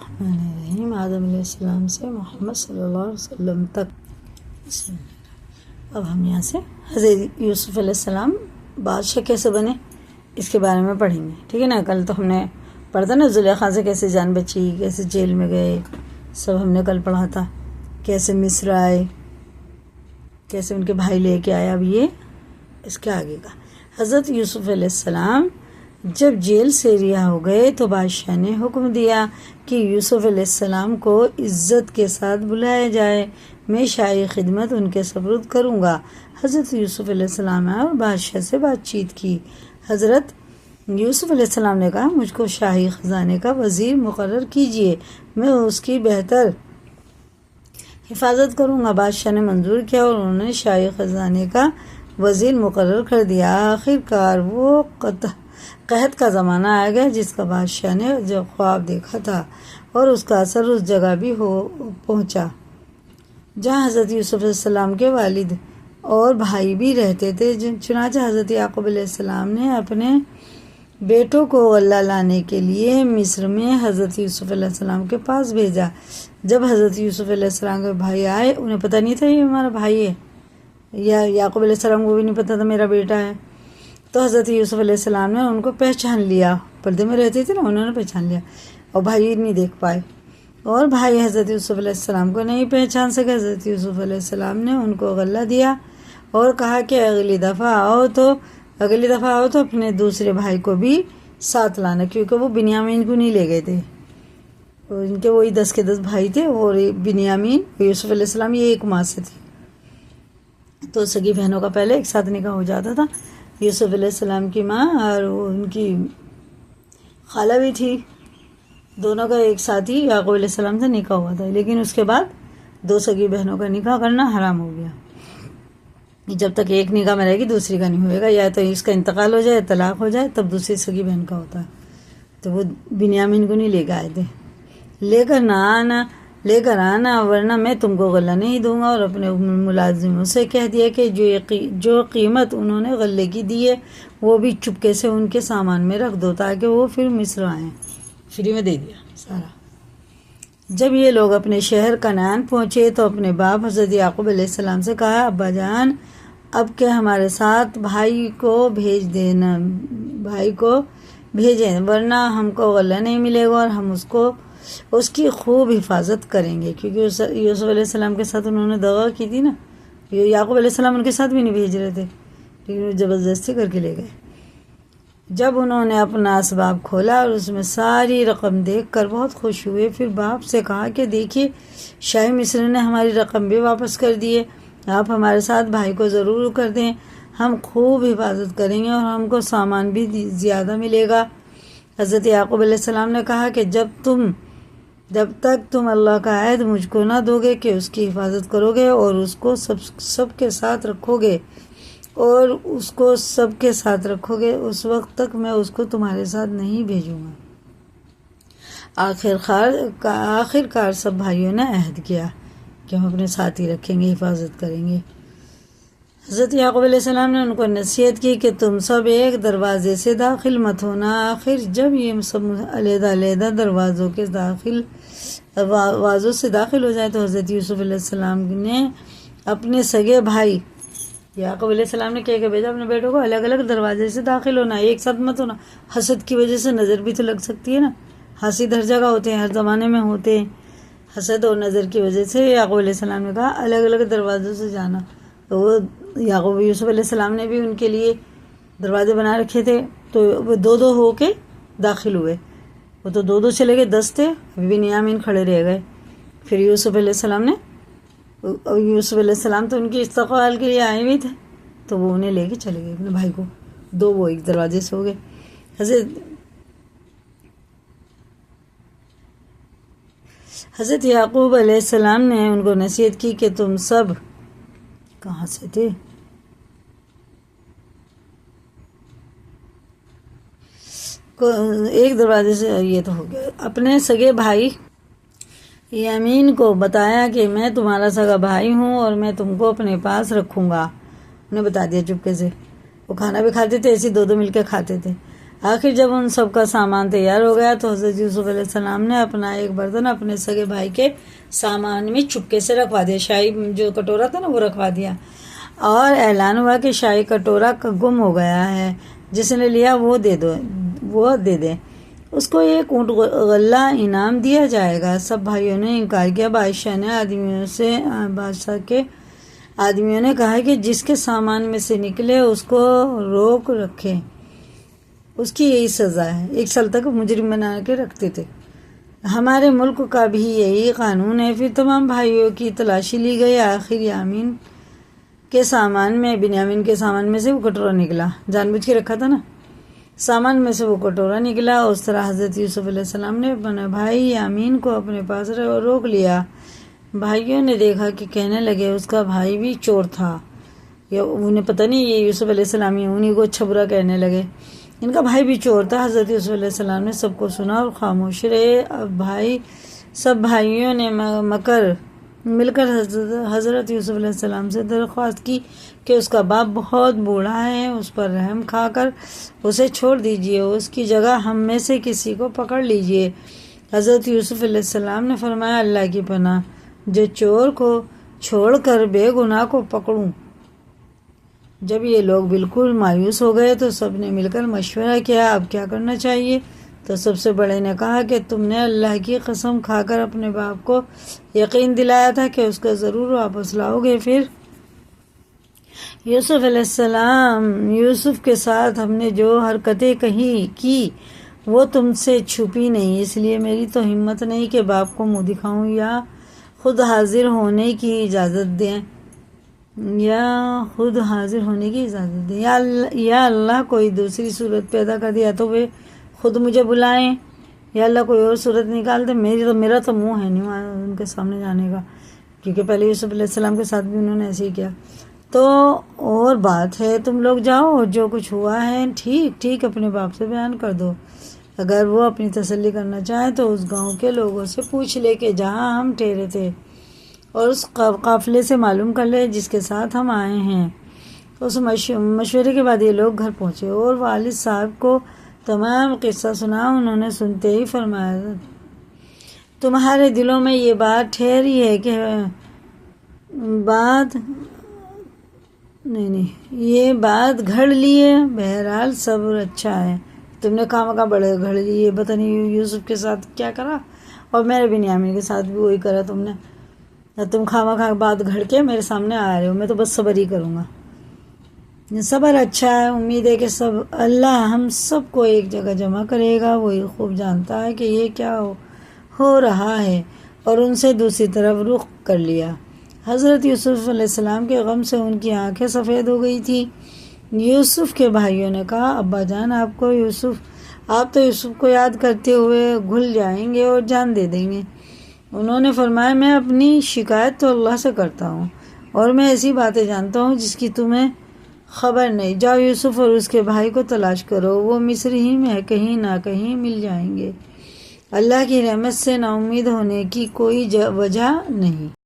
الرحمن الرحیم۔ آدم علیہ السلام سے محمد صلی اللہ علیہ وسلم تک۔ اب ہم یہاں سے حضرت یوسف علیہ السلام بادشاہ کیسے بنے اس کے بارے میں پڑھیں گے، ٹھیک ہے نا۔ کل تو ہم نے پڑھا تھا نا زلیخا سے کیسے جان بچی، کیسے جیل میں گئے، سب ہم نے کل پڑھا تھا، کیسے مصر آئے، کیسے ان کے بھائی لے کے آیا۔ اب یہ اس کے آگے کا حضرت یوسف علیہ السلام جب جیل سے رہا ہو گئے تو بادشاہ نے حکم دیا کہ یوسف علیہ السلام کو عزت کے ساتھ بلایا جائے، میں شاہی خدمت ان کے سپرد کروں گا۔ حضرت یوسف علیہ السلام آئے اور بادشاہ سے بات چیت کی۔ حضرت یوسف علیہ السلام نے کہا مجھ کو شاہی خزانے کا وزیر مقرر کیجیے، میں اس کی بہتر حفاظت کروں گا۔ بادشاہ نے منظور کیا اور انہوں نے شاہی خزانے کا وزیر مقرر کر دیا۔ آخر کار وہ قحط کا زمانہ آ گیا جس کا بادشاہ نے جو خواب دیکھا تھا، اور اس کا اثر اس جگہ بھی پہنچا جہاں حضرت یوسف علیہ السلام کے والد اور بھائی بھی رہتے تھے۔ چنانچہ حضرت یعقوب علیہ السلام نے اپنے بیٹوں کو غلہ لانے کے لیے مصر میں حضرت یوسف علیہ السلام کے پاس بھیجا۔ جب حضرت یوسف علیہ السلام کے بھائی آئے، انہیں پتہ نہیں تھا یہ ہمارا بھائی ہے، یا یعقوب علیہ السلام کو بھی نہیں پتہ تھا میرا بیٹا ہے، تو حضرت یوسف علیہ السلام نے ان کو پہچان لیا، پردے میں رہتے تھے نا، انہوں نے پہچان لیا، اور بھائی نہیں دیکھ پائے، اور بھائی حضرت یوسف علیہ السلام کو نہیں پہچان سکے۔ حضرت یوسف علیہ السلام نے ان کو غلہ دیا اور کہا کہ اگلی دفعہ آؤ تو اپنے دوسرے بھائی کو بھی ساتھ لانا، کیونکہ وہ بنیامین کو نہیں لے گئے تھے، ان کے وہی 10 کے 10 بھائی تھے، اور بنیامین یوسف علیہ السلام یہ ایک ماں سے تھے، تو سگی بہنوں کا پہلے ایک ساتھ نکاح ہو جاتا تھا۔ یوسف علیہ السلام کی ماں اور ان کی خالہ بھی تھی، دونوں کا ایک ساتھ ہی یعقوب علیہ السلام سے نکاح ہوا تھا، لیکن اس کے بعد 2 سگی بہنوں کا نکاح کرنا حرام ہو گیا۔ جب تک ایک نکاح میں رہے گی دوسری کا نہیں ہوئے گا، یا تو اس کا انتقال ہو جائے، طلاق ہو جائے، تب دوسری سگی بہن کا ہوتا ہے۔ تو وہ بنیامین کو نہیں لے کے آئے تھے، لے کر آنا ورنہ میں تم کو غلہ نہیں دوں گا، اور اپنے ملازموں سے کہہ دیا کہ جو قیمت انہوں نے غلے کی دی ہے وہ بھی چپکے سے ان کے سامان میں رکھ دو تاکہ وہ پھر مصر آئیں۔ فری میں دے دیا سارا۔ جب یہ لوگ اپنے شہر کنعان پہنچے تو اپنے باپ حضرت یعقوب علیہ السلام سے کہا ابا جان اب کہ ہمارے ساتھ بھائی کو بھیجیں ورنہ ہم کو غلہ نہیں ملے گا، اور ہم اس کی خوب حفاظت کریں گے، کیونکہ یوسف علیہ السلام کے ساتھ انہوں نے دغا کی تھی نا۔ یعقوب علیہ السلام ان کے ساتھ بھی نہیں بھیج رہے تھے، لیکن وہ زبردستی کر کے لے گئے۔ جب انہوں نے اپنا اسباب کھولا اور اس میں ساری رقم دیکھ کر بہت خوش ہوئے، پھر باپ سے کہا کہ دیکھیے شاہی مصر نے ہماری رقم بھی واپس کر دی ہے، آپ ہمارے ساتھ بھائی کو ضرور کر دیں، ہم خوب حفاظت کریں گے اور ہم کو سامان بھی زیادہ ملے گا۔ حضرت یعقوب علیہ السلام نے کہا کہ جب تک تم اللہ کا عہد مجھ کو نہ دو گے کہ اس کی حفاظت کرو گے اور اس کو سب کے ساتھ رکھو گے، اس وقت تک میں اس کو تمہارے ساتھ نہیں بھیجوں گا۔ آخر کار سب بھائیوں نے عہد کیا کہ ہم اپنے ساتھ ہی رکھیں گے، حفاظت کریں گے۔ حضرت یعقوب علیہ السلام نے ان کو نصیحت کی کہ تم سب ایک دروازے سے داخل مت ہونا۔ آخر جب یہ سب علیحدہ دروازوں سے داخل ہو جائے تو حضرت یوسف علیہ السلام نے اپنے سگے بھائی یعقوب علیہ السلام نے کہہ کے بھیجا اپنے بیٹوں کو الگ الگ دروازے سے داخل ہونا، ایک ساتھ مت ہونا۔ حسد کی وجہ سے نظر بھی تو لگ سکتی ہے نا، حاسد ہر جگہ ہوتے ہیں، ہر زمانے میں ہوتے ہیں۔ حسد اور نظر کی وجہ سے یعقوب علیہ السلام نے کہا الگ الگ دروازوں سے جانا، تو وہ یوسف علیہ السلام نے بھی ان کے لیے دروازے بنا رکھے تھے، تو وہ 2 ہو کے داخل ہوئے، وہ تو 2 چلے گئے، 10 تھے، بنیامین کھڑے رہ گئے۔ پھر یوسف علیہ السلام تو ان کی استقبال کے لیے آئے ہوئے تھے، تو وہ انہیں لے کے چلے گئے اپنے بھائی کو، 2 وہ ایک دروازے سے ہو گئے۔ حضرت یعقوب علیہ السلام نے ان کو نصیحت کی کہ تم سب کہاں سے تھے؟ ایک دروازے سے، یہ تو ہو گیا۔ اپنے سگے بھائی یمین کو بتایا کہ میں تمہارا سگا بھائی ہوں اور میں تم کو اپنے پاس رکھوں گا، انہیں بتا دیا چپکے سے۔ وہ کھانا بھی کھاتے تھے، ایسے 2 مل کے کھاتے تھے۔ آخر جب ان سب کا سامان تیار ہو گیا تو حضرت یوسف علیہ السلام نے اپنا ایک برتن اپنے سگے بھائی کے سامان میں چپکے سے رکھوا دیا، شاہی جو کٹورا تھا نا وہ رکھوا دیا، اور اعلان ہوا کہ شاہی کٹورا گم ہو گیا ہے، جس نے لیا وہ دے دے، اس کو ایک اونٹ غلہ انعام دیا جائے گا۔ سب بھائیوں نے انکار کیا۔ بادشاہ کے آدمیوں نے کہا کہ جس کے سامان میں سے نکلے اس کو روک رکھے، اس کی یہی سزا ہے۔ 1 سال تک مجرم بنا کے رکھتے تھے۔ ہمارے ملک کا بھی یہی قانون ہے۔ پھر تمام بھائیوں کی تلاشی لی گئی، آخر بنیامین کے سامان میں سے وہ کٹورا نکلا، جان بوجھ کے رکھا تھا نا، سامان میں سے وہ کٹورا نکلا۔ اس طرح حضرت یوسف علیہ السلام نے اپنے بھائی یامین کو اپنے پاس روک لیا۔ بھائیوں نے دیکھا کہ کہنے لگے اس کا بھائی بھی چور تھا، یا انہیں پتہ نہیں یہ یوسف علیہ السلام ہی، انہیں کو اچھا برا کہنے لگے، ان کا بھائی بھی چور تھا۔ حضرت یوسف علیہ السلام نے سب کو سنا اور خاموش رہے۔ اب سب بھائیوں نے مل کر حضرت یوسف علیہ السلام سے درخواست کی کہ اس کا باپ بہت بوڑھا ہے، اس پر رحم کھا کر اسے چھوڑ دیجیے، اس کی جگہ ہم میں سے کسی کو پکڑ لیجیے۔ حضرت یوسف علیہ السلام نے فرمایا، اللہ کی پناہ، جو چور کو چھوڑ کر بے گناہ کو پکڑوں۔ جب یہ لوگ بالکل مایوس ہو گئے تو سب نے مل کر مشورہ کیا اب کیا کرنا چاہیے۔ تو سب سے بڑے نے کہا کہ تم نے اللہ کی قسم کھا کر اپنے باپ کو یقین دلایا تھا کہ اس کو ضرور واپس لاؤ گے، پھر یوسف علیہ السلام، یوسف کے ساتھ ہم نے جو حرکتیں کی وہ تم سے چھپی نہیں، اس لیے میری تو ہمت نہیں کہ باپ کو منہ دکھاؤں یا خود حاضر ہونے کی اجازت دیں، یا اللہ کوئی دوسری صورت پیدا کر دیا تو وہ خود مجھے بلائیں، یا اللہ کوئی اور صورت نکال دے، میرا تو منہ ہے نہیں ان کے سامنے جانے کا، کیونکہ پہلے یوسف علیہ السلام کے ساتھ بھی انہوں نے ایسے ہی کیا۔ تو اور بات ہے، تم لوگ جاؤ اور جو کچھ ہوا ہے ٹھیک اپنے باپ سے بیان کر دو، اگر وہ اپنی تسلی کرنا چاہے تو اس گاؤں کے لوگوں سے پوچھ لے کہ جہاں ہم ٹھہرے تھے، اور اس قافلے سے معلوم کر لے جس کے ساتھ ہم آئے ہیں۔ اس مشورے کے بعد یہ لوگ گھر پہنچے اور والد صاحب کو تمام قصہ سنا۔ انہوں نے سنتے ہی فرمایا، تمہارے دلوں میں یہ بات ٹھہری ہے کہ یہ بات گھڑ لیے، بہرحال صبر اچھا ہے، تم نے خواہ بڑے گھڑ لیے، پتہ نہیں یوسف کے ساتھ کیا کرا اور میرے بنیامین کے ساتھ بھی وہی کرا تم نے، تم خواہ بات گھڑ کے میرے سامنے آ رہے ہو، میں تو بس صبر ہی کروں گا۔ صبر اچھا ہے، امید ہے کہ اللہ ہم سب کو ایک جگہ جمع کرے گا، وہی خوب جانتا ہے کہ یہ کیا ہو رہا ہے، اور ان سے دوسری طرف رخ کر لیا۔ حضرت یوسف علیہ السلام کے غم سے ان کی آنکھیں سفید ہو گئی تھی۔ یوسف کے بھائیوں نے کہا، ابا جان آپ تو یوسف کو یاد کرتے ہوئے گھل جائیں گے اور جان دے دیں گے۔ انہوں نے فرمایا، میں اپنی شکایت تو اللہ سے کرتا ہوں، اور میں ایسی باتیں جانتا ہوں جس کی تمہیں خبر نہیں۔ جاؤ یوسف اور اس کے بھائی کو تلاش کرو، وہ مصر ہی میں کہیں نہ کہیں مل جائیں گے۔ اللہ کی رحمت سے نا امید ہونے کی کوئی وجہ نہیں۔